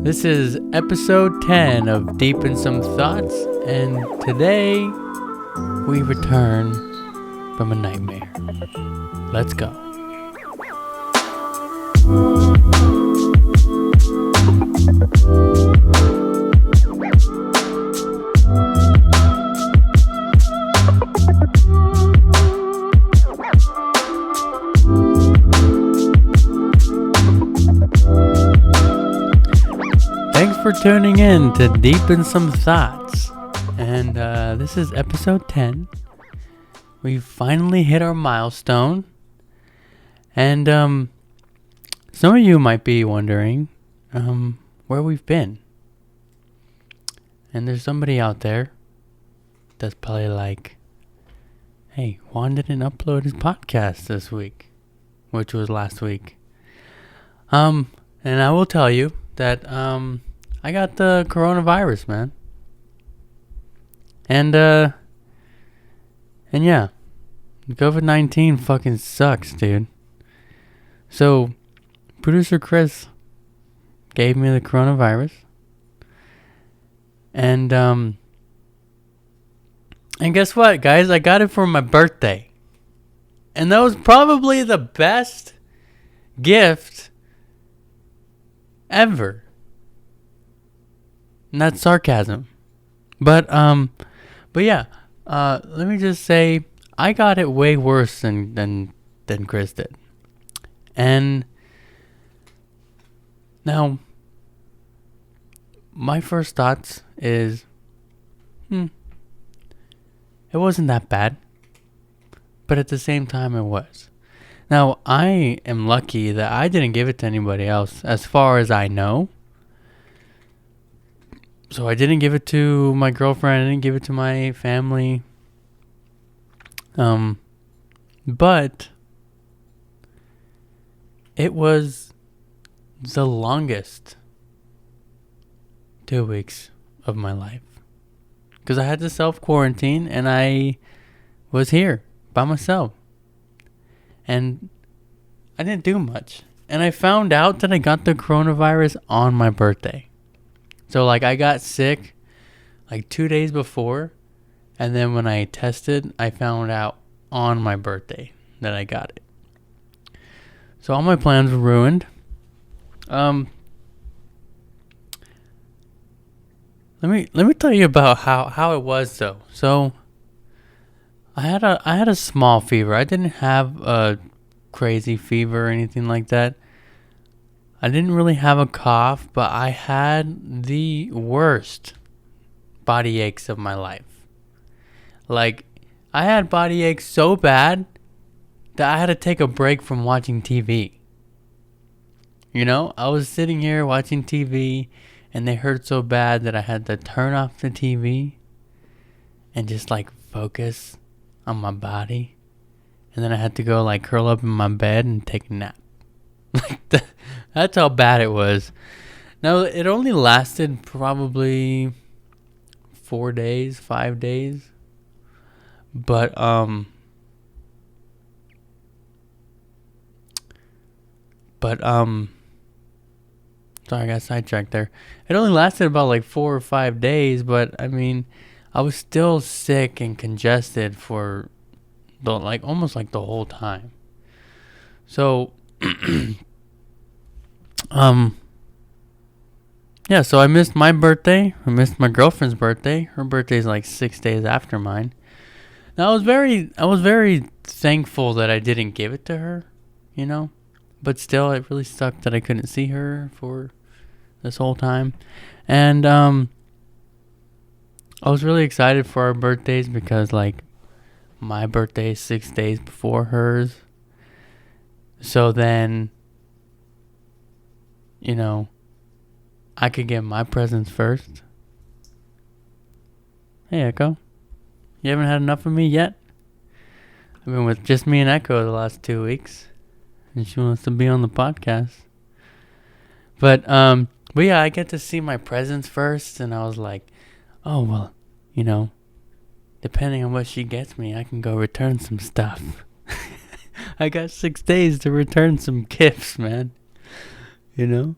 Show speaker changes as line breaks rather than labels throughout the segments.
This is episode 10 of Deep in Some Thoughts, and today we return from a nightmare. Let's go. Thanks for tuning in to Deep in Some Thoughts, and this is episode 10. We finally hit our milestone, and some of you might be wondering where we've been. And there's somebody out there that's probably like, hey, Juan didn't upload his podcast this week, which was last week. And I will tell you that I got the coronavirus, man. And yeah, COVID-19 fucking sucks, dude. So, producer Chris gave me the coronavirus. And guess what, guys? I got it for my birthday. And that was probably the best gift ever. And that's sarcasm. But yeah, let me just say, I got it way worse than Chris did. And now, my first thoughts is, it wasn't that bad. But at the same time, it was. Now, I am lucky that I didn't give it to anybody else, as far as I know. So I didn't give it to my girlfriend, I didn't give it to my family. But it was the longest 2 weeks of my life. Because I had to self-quarantine and I was here by myself. And I didn't do much. And I found out that I got the coronavirus on my birthday. So, like, I got sick, like, 2 days before. And then when I tested, I found out on my birthday that I got it. So, all my plans were ruined. Let me tell you about how it was, though. So, I had a small fever. I didn't have a crazy fever or anything like that. I didn't really have a cough, but I had the worst body aches of my life. Like, I had body aches so bad that I had to take a break from watching TV. You know, I was sitting here watching TV and they hurt so bad that I had to turn off the TV and just like focus on my body. And then I had to go like curl up in my bed and take a nap. Like that's how bad it was. Now, it only lasted probably 4 days, 5 days. But, sorry, I got sidetracked there. It only lasted about like 4 or 5 days, but I mean, I was still sick and congested for almost like the whole time. So, yeah, so I missed my birthday. I missed my girlfriend's birthday. Her birthday's like 6 days after mine. Now, I was very thankful that I didn't give it to her, you know? But still, it really sucked that I couldn't see her for this whole time. And, I was really excited for our birthdays because, like, my birthday is 6 days before hers. So then, you know, I could get my presents first. Hey, Echo. You haven't had enough of me yet? I've been with just me and Echo the last 2 weeks. And she wants to be on the podcast. But yeah, I get to see my presents first. And I was like, oh, well, you know, depending on what she gets me, I can go return some stuff. I got 6 days to return some gifts, man. You know?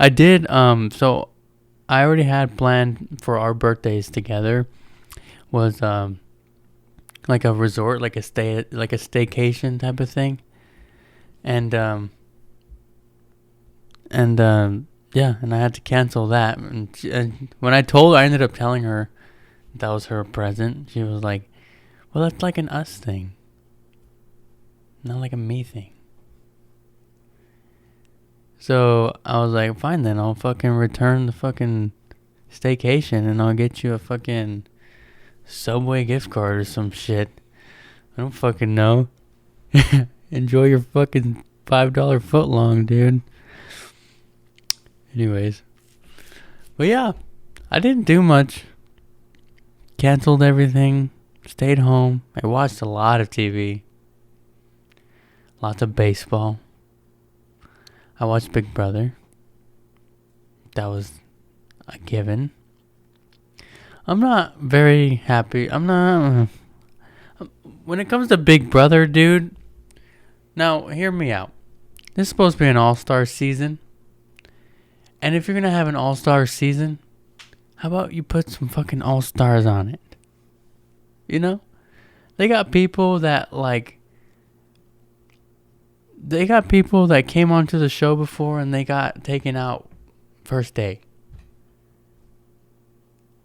I did. So I already had planned for our birthdays together was like a resort, like a staycation type of thing, and yeah, and I had to cancel that. And when I ended up telling her that was her present. She was like, "Well, that's like an us thing, not like a me thing." So I was like, "Fine then, I'll fucking return the fucking staycation and I'll get you a fucking Subway gift card or some shit. I don't fucking know. Enjoy your fucking $5 footlong, dude." Anyways. But yeah, I didn't do much. Canceled everything. Stayed home. I watched a lot of TV. Lots of baseball. I watched Big Brother. That was a given. I'm not very happy. I'm not... When it comes to Big Brother, dude... Now, hear me out. This is supposed to be an all-star season. And if you're going to have an all-star season, how about you put some fucking all-stars on it? You know? They got people that, like... They got people that came onto the show before and they got taken out first day.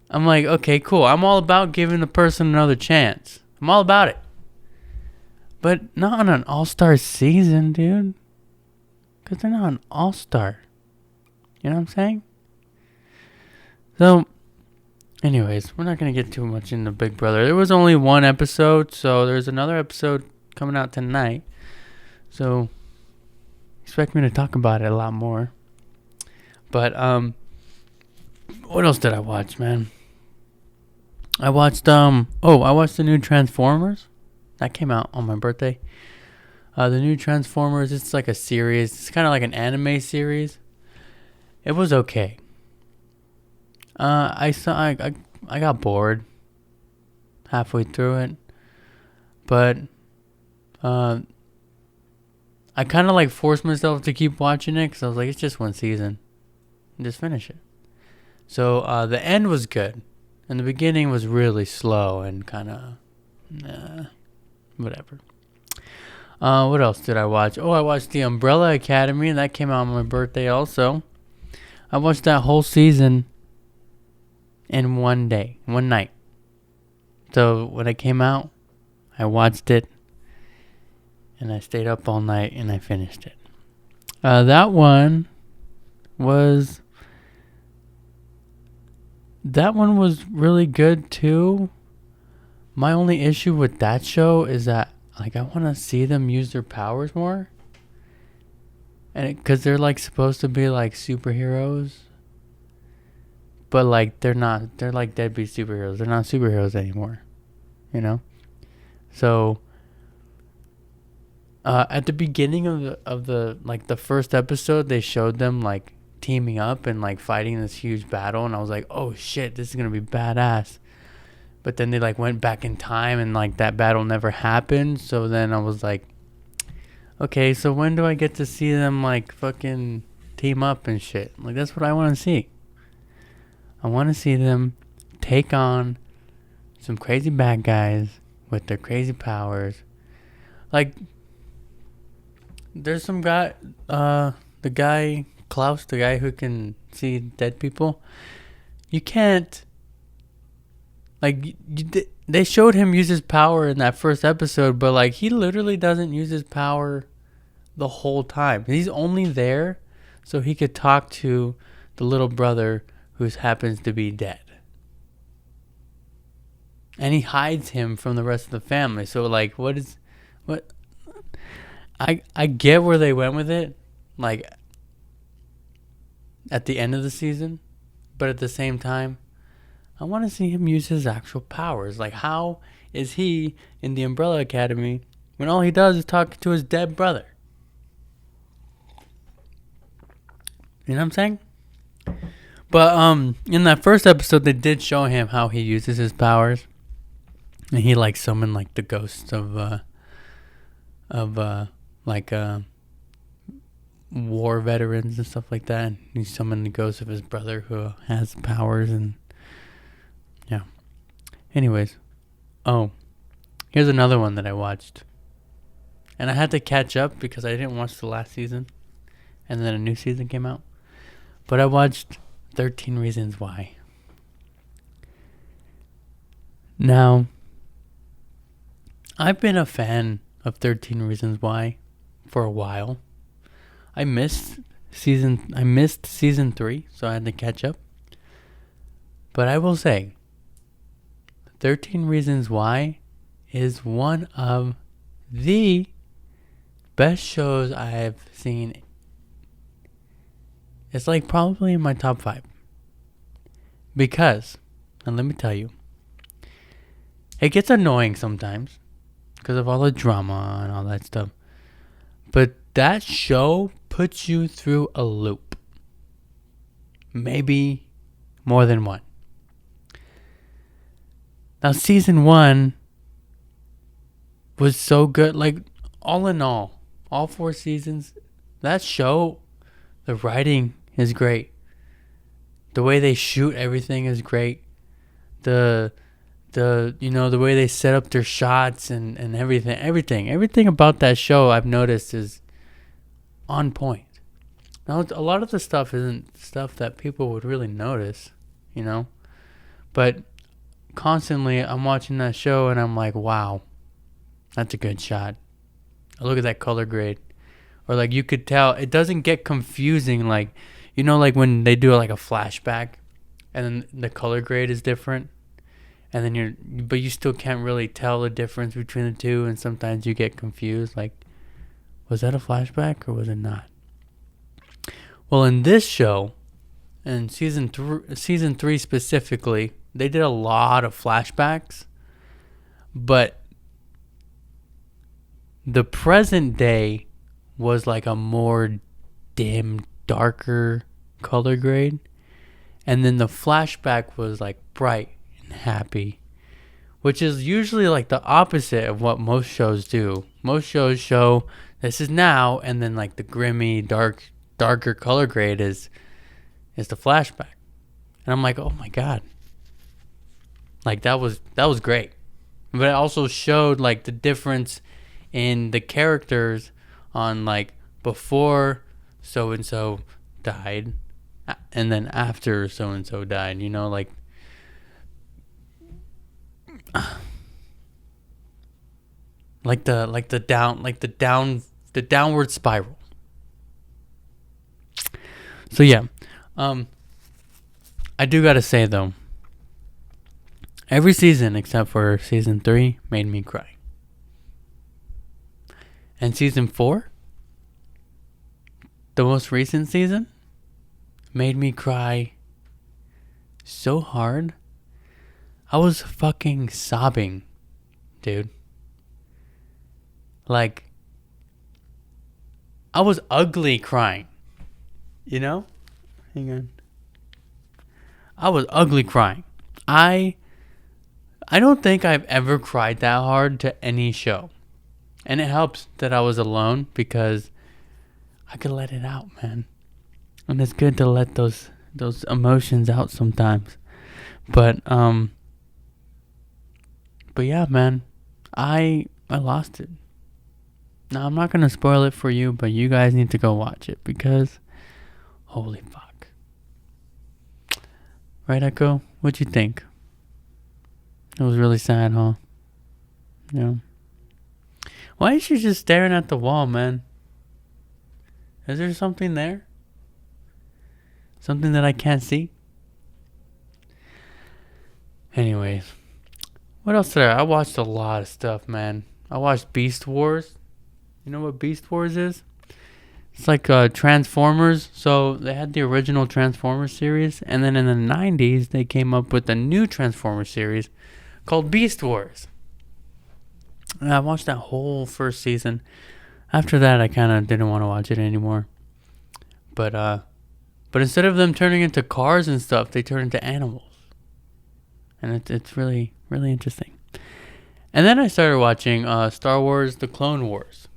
I'm like, okay, cool. I'm all about giving the person another chance. I'm all about it. But not on an all-star season, dude. Because they're not an all-star. You know what I'm saying? So, anyways, we're not going to get too much into Big Brother. There was only one episode, so there's another episode coming out tonight. So, expect me to talk about it a lot more. But, what else did I watch, man? I watched, I watched the new Transformers. That came out on my birthday. The new Transformers, it's like a series. It's kind of like an anime series. It was okay. I got bored halfway through it. But, I kind of like forced myself to keep watching it because I was like, it's just one season. Just finish it. So, the end was good. And the beginning was really slow and kind of, whatever. What else did I watch? Oh, I watched The Umbrella Academy, and that came out on my birthday also. I watched that whole season in one night. So when it came out, I watched it, and I stayed up all night, and I finished it. That one was really good too. My only issue with that show is that, like, I want to see them use their powers more. And because they're, like, supposed to be, like, superheroes. But, like, they're not. They're, like, deadbeat superheroes. They're not superheroes anymore. You know? So, at the beginning of the first episode, they showed them, like, teaming up and, like, fighting this huge battle. And I was like, oh, shit, this is going to be badass. But then they, like, went back in time and, like, that battle never happened. So then I was like, okay, so when do I get to see them, like, fucking team up and shit? Like, that's what I want to see. I want to see them take on some crazy bad guys with their crazy powers. Like, there's some guy, the guy, Klaus, the guy who can see dead people. You can't... Like, they showed him use his power in that first episode, but, like, he literally doesn't use his power the whole time. He's only there so he could talk to the little brother who happens to be dead. And he hides him from the rest of the family. So, like, what? I get where they went with it, like, at the end of the season, but at the same time, I want to see him use his actual powers. Like, how is he in the Umbrella Academy when all he does is talk to his dead brother? You know what I'm saying? But in that first episode, they did show him how he uses his powers, and he, like, summoned, like, the ghosts of war veterans and stuff like that. And he summoned the ghost of his brother who has powers and yeah. Anyways, oh, here's another one that I watched. And I had to catch up because I didn't watch the last season. And then a new season came out. But I watched 13 Reasons Why. Now, I've been a fan of 13 Reasons Why for a while. I missed season 3, so I had to catch up. But I will say 13 Reasons Why is one of the best shows I've seen. It's like probably in my top 5. Because, and let me tell you, it gets annoying sometimes because of all the drama and all that stuff. But that show puts you through a loop. Maybe more than one. Now, season 1 was so good. Like, all in all 4 seasons, that show, the writing is great. The way they shoot everything is great. The way they set up their shots and everything about that show I've noticed is on point. Now, a lot of the stuff isn't stuff that people would really notice, but constantly I'm watching that show and I'm like, wow, that's a good shot. Look at that color grade. Or like you could tell it doesn't get confusing, like like when they do like a flashback and then the color grade is different. And then but you still can't really tell the difference between the two, and sometimes you get confused, like, was that a flashback or was it not? Well, in this show, in season 3 specifically, they did a lot of flashbacks, but the present day was like a more dim, darker color grade, and then the flashback was like bright and happy, which is usually like the opposite of what most shows do. Most shows show this is now, and then like the grimy, darker color grade is the flashback. And I'm like, oh my god, like that was great. But it also showed like the difference in the characters on like before so and so died and then after so and so died, like the downward spiral. So yeah, I do gotta say though, every season except for season 3 made me cry, and season 4, the most recent season, made me cry so hard. I was fucking sobbing, dude. Like, I was ugly crying. Hang on. I was ugly crying. I don't think I've ever cried that hard to any show. And it helps that I was alone because I could let it out, man. And it's good to let those emotions out sometimes. But yeah, man, I lost it. Now, I'm not going to spoil it for you, but you guys need to go watch it because holy fuck. Right, Echo? What'd you think? It was really sad, huh? Yeah. Why is she just staring at the wall, man? Is there something there? Something that I can't see? Anyways. What else did I watched a lot of stuff, man. I watched Beast Wars. You know what Beast Wars is? It's like Transformers. So they had the original Transformers series, and then in the 90s they came up with a new Transformers series called Beast Wars. And I watched that whole first season. After that, I kind of didn't want to watch it anymore. But instead of them turning into cars and stuff, they turn into animals. And it's really, really interesting. And then I started watching Star Wars The Clone Wars.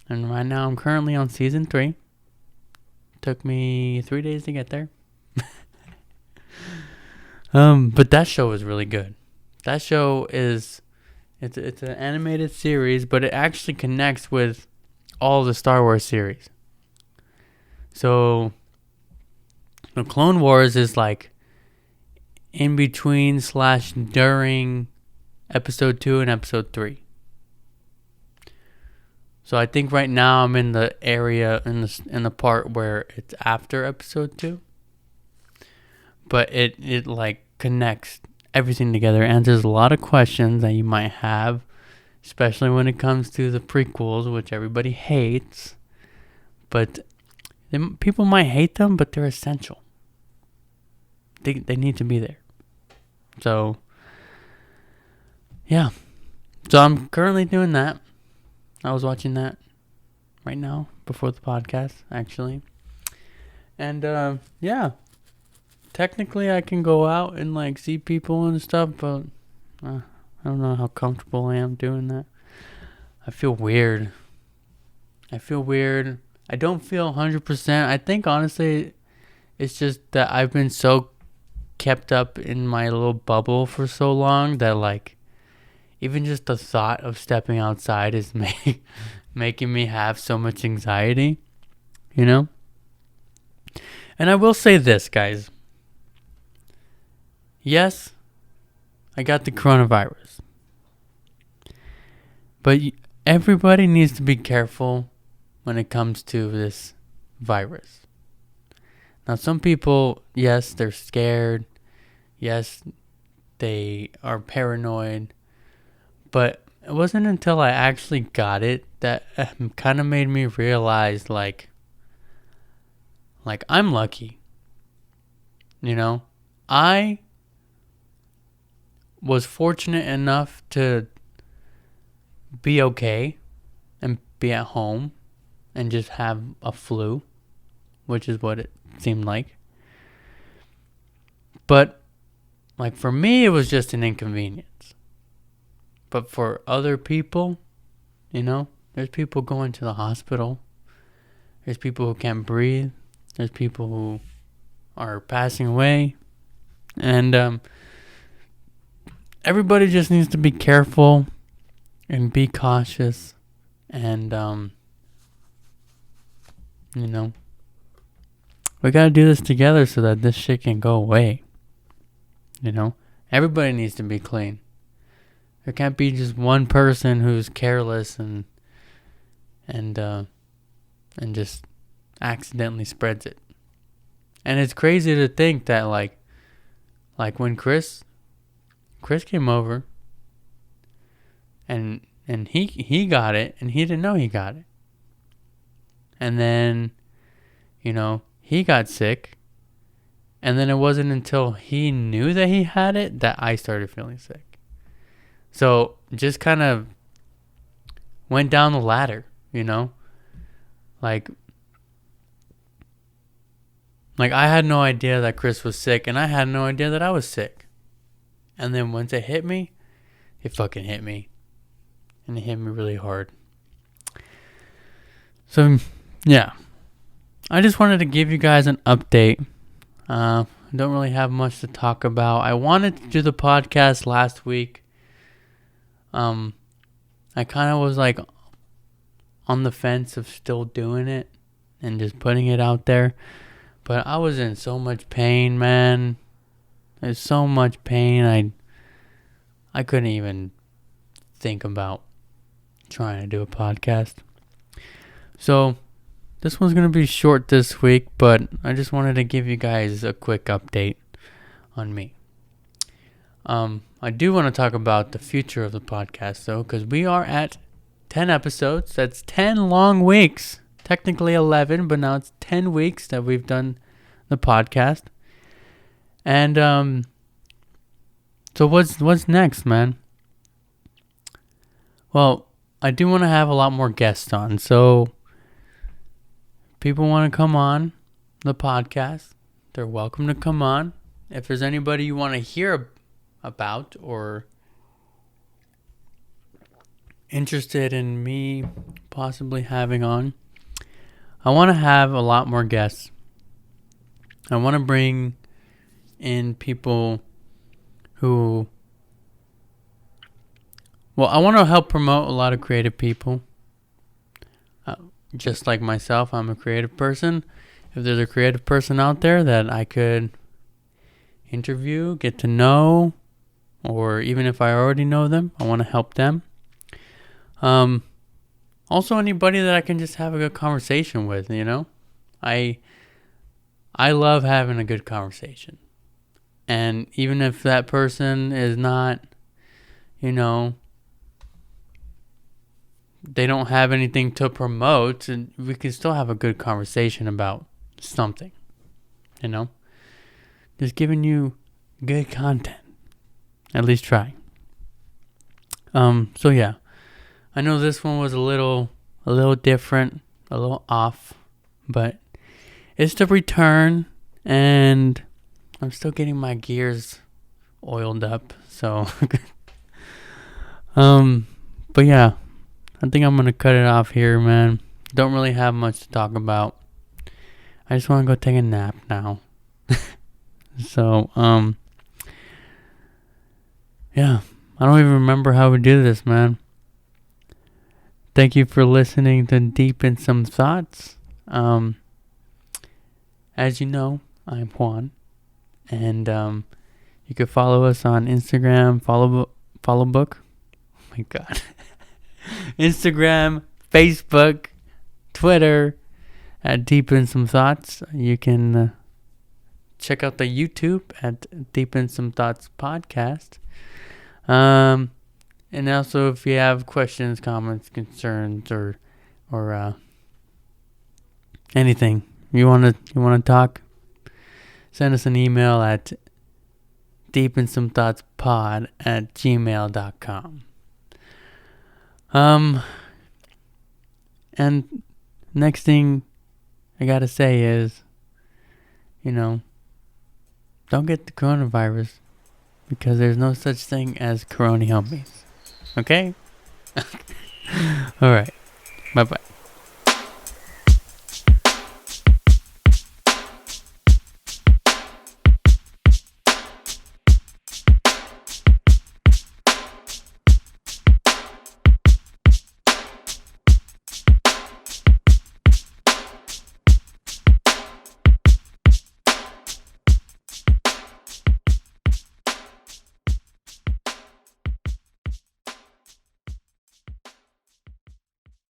And right now I'm currently on season 3. Took me 3 days to get there. But that show is really good. That show is it's an animated series, but it actually connects with all the Star Wars series. So the Clone Wars is like in between / during episode 2 and episode 3. So I think right now I'm in the area in the part where it's after episode 2. But it like connects everything together, answers a lot of questions that you might have, especially when it comes to the prequels, which everybody hates. But people might hate them, but they're essential. They need to be there. So yeah. So I'm currently doing that. I was watching that right now before the podcast, actually. And yeah. Technically, I can go out and like see people and stuff, but I don't know how comfortable I am doing that. I feel weird. I don't feel 100%. I think honestly, it's just that I've been so kept up in my little bubble for so long that like even just the thought of stepping outside is making me have so much anxiety, you know? And I will say this, guys. Yes, I got the coronavirus. But everybody needs to be careful when it comes to this virus. Now, some people, yes, they're scared. Yes, they are paranoid. But it wasn't until I actually got it that kind of made me realize, like I'm lucky. You know? I was fortunate enough to be okay and be at home and just have a flu, which is what it seemed like. But like for me, it was just an inconvenience. But for other people, you know, there's people going to the hospital. There's people who can't breathe. There's people who are passing away. And everybody just needs to be careful and be cautious. And, you know, we got to do this together so that this shit can go away. You know, everybody needs to be clean. There can't be just one person who's careless and just accidentally spreads it. And it's crazy to think that like when Chris came over and he got it and he didn't know he got it. And then, you know, he got sick. And then it wasn't until he knew that he had it that I started feeling sick. So just kind of went down the ladder, you know? Like I had no idea that Chris was sick, and I had no idea that I was sick. And then once it hit me, it fucking hit me. And it hit me really hard. So, yeah. I just wanted to give you guys an update. I don't really have much to talk about. I wanted to do the podcast last week. I kind of was like on the fence of still doing it and just putting it out there. But I was in so much pain, man. There's so much pain. I couldn't even think about trying to do a podcast. So this one's going to be short this week, but I just wanted to give you guys a quick update on me. I do want to talk about the future of the podcast, though, because we are at 10 episodes. That's 10 long weeks. Technically 11, but now it's 10 weeks that we've done the podcast. And so what's next, man? Well, I do want to have a lot more guests on, so people want to come on the podcast, they're welcome to come on. If there's anybody you want to hear about or interested in me possibly having on, I want to have a lot more guests. I want to bring in people who, well, I want to help promote a lot of creative people. Just like myself, I'm a creative person. If there's a creative person out there that I could interview, get to know, or even if I already know them, I want to help them. Also anybody that I can just have a good conversation with, you know? I love having a good conversation. And even if that person is not, you know, they don't have anything to promote, and we can still have a good conversation about something, you know? Just giving you good content. At least try. So yeah. I know this one was a little different, a little off, but it's the return, and I'm still getting my gears oiled up, so but yeah, I think I'm gonna cut it off here, man. Don't really have much to talk about. I just want to go take a nap now. So yeah, I don't even remember how we do this, man. Thank you for listening to Deep in Some Thoughts. As you know, I'm Juan, and you can follow us on Instagram, follow book. Oh my God, Instagram, Facebook, Twitter, at Deep in Some Thoughts. You can check out the YouTube at Deep in Some Thoughts podcast. And also, if you have questions, comments, concerns, or anything you wanna talk, send us an email at deepinsomethoughts@gmail.com. And next thing I gotta say is, you know, don't get the coronavirus, because there's no such thing as corona homies. Okay? All right. Bye-bye.